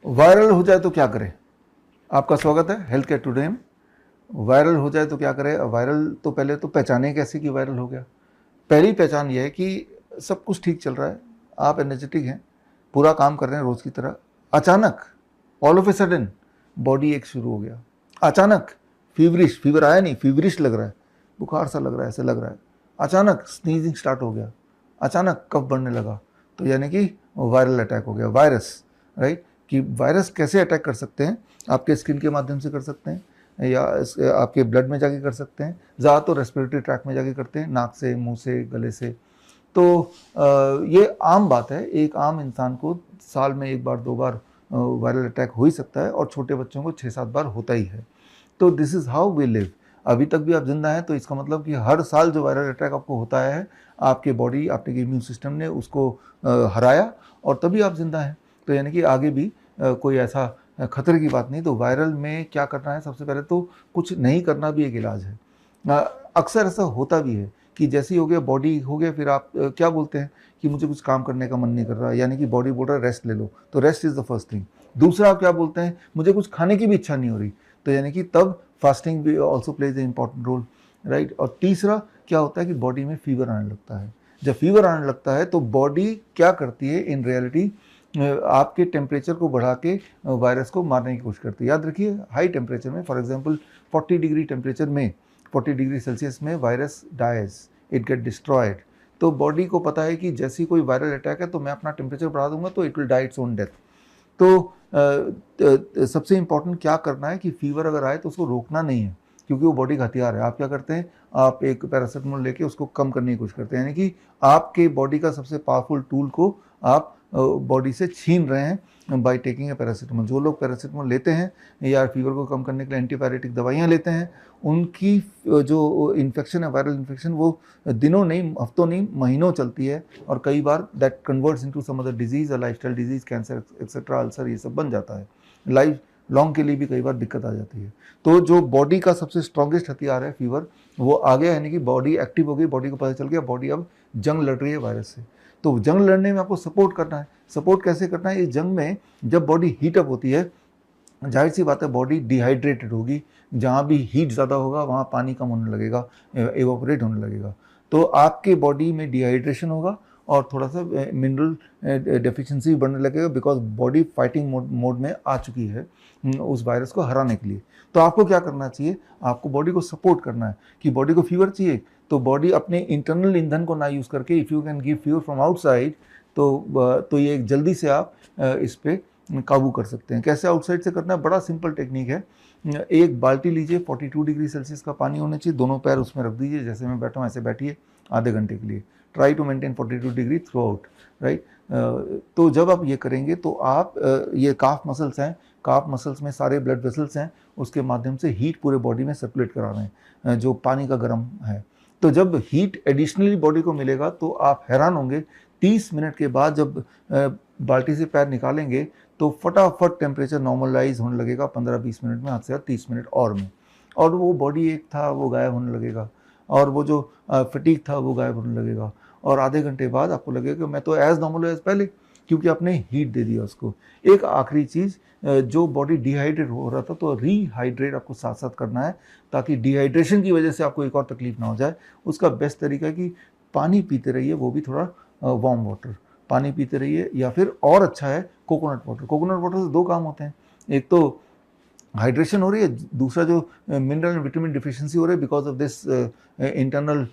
Viral हो जाए तो क्या करें? आपका स्वागत है हेल्थ केयर टुडे में। वायरल हो जाए तो क्या करें? वायरल तो पहले तो पहचाने कैसे कि वायरल हो गया। पहली पहचान ये है कि सब कुछ ठीक चल रहा है, आप एनर्जेटिक हैं, पूरा काम कर रहे हैं रोज़ की तरह, अचानक all of a sudden body एक शुरू हो गया। अचानक फीवर आया नहीं, फीवरिश लग रहा है, बुखार सा लग रहा है, ऐसे लग रहा है। अचानक स्नीजिंग स्टार्ट हो गया, अचानक कफ बढ़ने लगा, तो यानी कि वायरल अटैक हो गया। वायरस, राइट, कि वायरस कैसे अटैक कर सकते हैं? आपके स्किन के माध्यम से कर सकते हैं या आपके ब्लड में जाके कर सकते हैं, ज़्यादा तो रेस्पिरेटरी ट्रैक में जाके करते हैं, नाक से, मुंह से, गले से। तो ये आम बात है, एक आम इंसान को साल में एक बार दो बार वायरल अटैक हो ही सकता है और छोटे बच्चों को 6-7 बार होता ही है। तो this is how we live. अभी तक भी आप जिंदा हैं तो इसका मतलब कि हर साल जो वायरल अटैक आपको होता है, आपके बॉडी, आपके इम्यून सिस्टम ने उसको हराया और तभी आप जिंदा हैं। तो यानी कि आगे भी कोई ऐसा खतरे की बात नहीं। तो वायरल में क्या करना है? सबसे पहले तो कुछ नहीं करना भी एक इलाज है। अक्सर ऐसा होता भी है कि जैसे ही हो गया, बॉडी हो गया, फिर आप क्या बोलते हैं कि मुझे कुछ काम करने का मन नहीं कर रहा, यानी कि बॉडी बोल रहा है रेस्ट ले लो, तो rest is the first thing. दूसरा आप क्या बोलते हैं? मुझे कुछ खाने की भी इच्छा नहीं हो रही, तो यानी कि तब फास्टिंग भी also plays a important role, right. और तीसरा क्या होता है कि बॉडी में फीवर आने लगता है। जब फीवर आने लगता है तो बॉडी क्या करती है इन रियलिटी? आपके टेम्परेचर को बढ़ा के वायरस को मारने की कोशिश करती है। याद रखिए, हाई टेम्परेचर में, फॉर एग्जांपल 40 डिग्री टेम्परेचर में, 40 डिग्री सेल्सियस में virus dies, it get destroyed. तो बॉडी को पता है कि जैसे ही कोई वायरल अटैक है तो मैं अपना टेम्परेचर बढ़ा दूंगा तो it will die its own death. तो सबसे इंपॉर्टेंट क्या करना है कि फीवर अगर आए तो उसको रोकना नहीं है, क्योंकि वो बॉडी का हथियार है। आप क्या करते हैं? आप एक पैरासिटामोल लेके उसको कम करने की कोशिश करते हैं, यानी कि आपके बॉडी का सबसे पावरफुल टूल को आप बॉडी से छीन रहे हैं बाय टेकिंग ए पैरासिटामोल। जो लोग पैरासिटामोल लेते हैं या फीवर को कम करने के लिए एंटीपायरेटिक दवाइयाँ लेते हैं, उनकी जो इन्फेक्शन है, वायरल इन्फेक्शन, वो दिनों नहीं, हफ्तों नहीं, महीनों चलती है और कई बार that converts into some other disease, lifestyle disease, cancer etcetera, ulcer, ये सब बन जाता है। लाइफ लॉन्ग के लिए भी कई बार दिक्कत आ जाती है। तो जो बॉडी का सबसे स्ट्रॉन्गेस्ट हथियार है फीवर, वो आ गया, यानी कि बॉडी एक्टिव हो गई, बॉडी को पता चल गया बॉडी अब जंग लड़ रही है वायरस से। तो जंग लड़ने में आपको सपोर्ट करना है। सपोर्ट कैसे करना है? इस जंग में जब बॉडी हीटअप होती है, जाहिर सी बात है बॉडी डिहाइड्रेटेड होगी, जहाँ भी हीट ज़्यादा होगा वहाँ पानी कम होने लगेगा, एवापोरेट होने लगेगा, तो आपके बॉडी में डिहाइड्रेशन होगा और थोड़ा सा मिनरल डेफिशिएंसी बढ़ने लगेगा, बिकॉज बॉडी फाइटिंग मोड में आ चुकी है उस वायरस को हराने के लिए। तो आपको क्या करना चाहिए? आपको बॉडी को सपोर्ट करना है कि बॉडी को फीवर चाहिए तो बॉडी अपने इंटरनल ईंधन को ना यूज़ करके, if you can give fever from outside, तो ये जल्दी से आप इस पर काबू कर सकते हैं। कैसे आउटसाइड से करना है? बड़ा सिंपल टेक्निक है। एक बाल्टी लीजिए, 42 डिग्री सेल्सियस का पानी होना चाहिए, दोनों पैर उसमें रख दीजिए, जैसे मैं बैठा हूँ ऐसे बैठिए आधे घंटे के लिए। Try to maintain 42 degree throughout, right. तो जब आप ये करेंगे तो आप ये काफ मसल्स हैं, काफ मसल्स में सारे ब्लड वेसल्स हैं, उसके माध्यम से हीट पूरे बॉडी में सर्कुलेट करा रहे हैं, जो पानी का गर्म है। तो जब हीट एडिशनली बॉडी को मिलेगा तो आप हैरान होंगे, 30 मिनट के बाद जब बाल्टी से पैर निकालेंगे तो फटाफट टेम्परेचर नॉर्मलाइज होने लगेगा 15-20 मिनट में, हद से 30 मिनट और में, और वो बॉडी एक था वो गायब होने लगेगा, और वो जो फटीक था वो गायब होने लगेगा, और आधे घंटे बाद आपको लगेगा कि मैं तो एज नॉर्मल एज पहले, क्योंकि आपने हीट दे दिया उसको। एक आखिरी चीज़, जो बॉडी डिहाइड्रेट हो रहा था तो रीहाइड्रेट आपको साथ साथ करना है, ताकि डिहाइड्रेशन की वजह से आपको एक और तकलीफ ना हो जाए। उसका बेस्ट तरीका है कि पानी पीते रहिए, वो भी थोड़ा वार्म वाटर पानी पीते रहिए, या फिर और अच्छा है कोकोनट वाटर। कोकोनट वाटर से दो काम होते हैं, एक तो हाइड्रेशन हो रही है, दूसरा जो मिनरल एंड विटामिन डिफिशिएंसी हो रही है because of this internal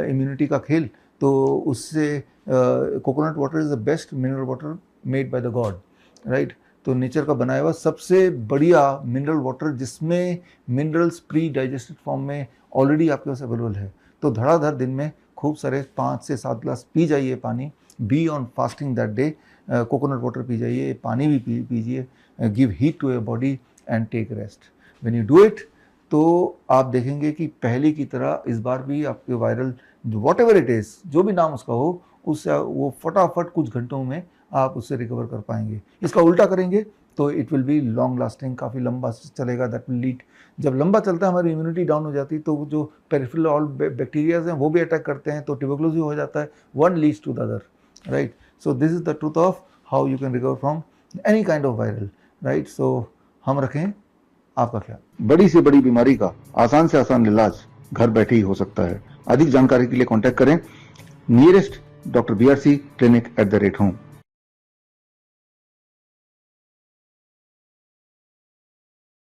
immunity का खेल, तो उससे coconut water is the best mineral water made by the God, right. तो नेचर का बनाया हुआ सबसे बढ़िया मिनरल वाटर, जिसमें मिनरल्स प्री डाइजेस्टेड फॉर्म में ऑलरेडी आपके पास अवेलेबल है। तो धड़ाधड़ दिन में खूब सारे 5 से 7 ग्लास पी जाइए पानी, be on fasting that day, coconut water पी जाइए, पानी भी पीजिए, give heat to your body and take rest. When you do it, तो आप देखेंगे कि पहले की तरह इस बार भी आपके viral what ever it is, जो भी नाम उसका हो, उससे वो फटाफट कुछ घंटों में आप उससे रिकवर कर पाएंगे। इसका उल्टा करेंगे तो it will be long lasting, काफ़ी लंबा चलेगा। दैट विल लीड, जब लंबा चलता है हमारी इम्यूनिटी डाउन हो जाती है, तो जो पेरिफेरल ऑल बैक्टीरियाज हैं वो भी अटैक करते हैं, तो ट्यूबरकुलोसिस हो जाता है, one leads to the other, right. So this is the truth of how you can recover from any kind of viral, right. So हम रखें आपका ख्याल। बड़ी से बड़ी बीमारी का आसान से आसान इलाज घर बैठे ही हो सकता है। अधिक जानकारी के लिए कांटेक्ट करें नियरेस्ट डॉक्टर BRC clinic@home।